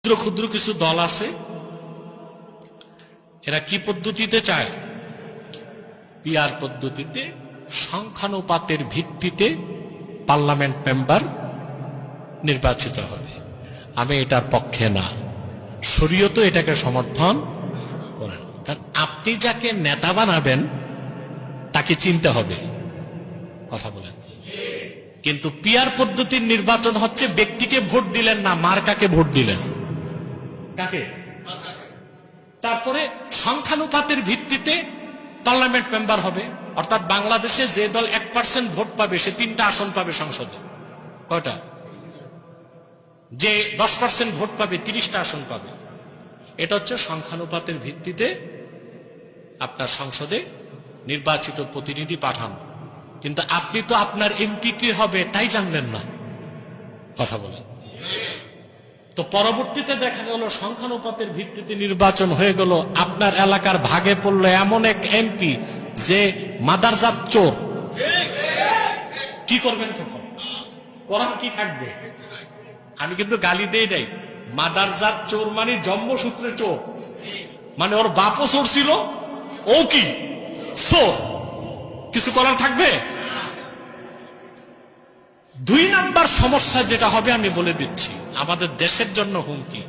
ক্ষুদ্র ক্ষুদ্র কিছু দল আছে, এরা কি পদ্ধতিতে চায়? পিআর পদ্ধতিতে, সংখ্যানুপাতের ভিত্তিতে পার্লামেন্ট মেম্বার নির্বাচিত হবে। আমি এটার পক্ষে না, শরীয়ত এটাকে সমর্থন করেন। কারণ আপনি যাকে নেতা বানাবেন তাকে চিনতে হবে, কথা বলেন। কিন্তু পিআর পদ্ধতির নির্বাচন হচ্ছে ব্যক্তিকে ভোট দিলেন না, মার্কাকে ভোট দিলেন। কাকে? তারপরে সংখ্যানুপাতের ভিত্তিতে পার্লামেন্ট মেম্বার হবে, অর্থাৎ বাংলাদেশে যে দল 1% ভোট পাবে সে 3টা আসন পাবে সংসদে। কয়টা? যে 10% ভোট পাবে 30টা আসন পাবে। এটা হচ্ছে সংখ্যানুপাতের ভিত্তিতে আপনার সংসদে নির্বাচিত প্রতিনিধি পাঠানো। কিন্তু আপনি তো আপনার এমপি কি হবে তাই জানলেন না, কথা বলেন। তো পরবর্তীতে দেখা গেল সংখ্যানুপাতের ভিত্তিতে নির্বাচন হয়ে গেল, আপনার এলাকার ভাগে পড়লো এমন এক এমপি যে মাদারজাত চোর। কি করবেন তখন? কোরআন কি থাকবে? আমি কিন্তু গালি দেই নাই। মাদারজাত চোর মানে জন্মসূত্রে চোর, মানে ওর বাপও চোর ছিল, ও কি চোর, কিছু করার থাকবে? 2 নাম্বার সমস্যা যেটা হবে আমি বলে দিচ্ছি, আমাদের দেশের জন্য হুমকি।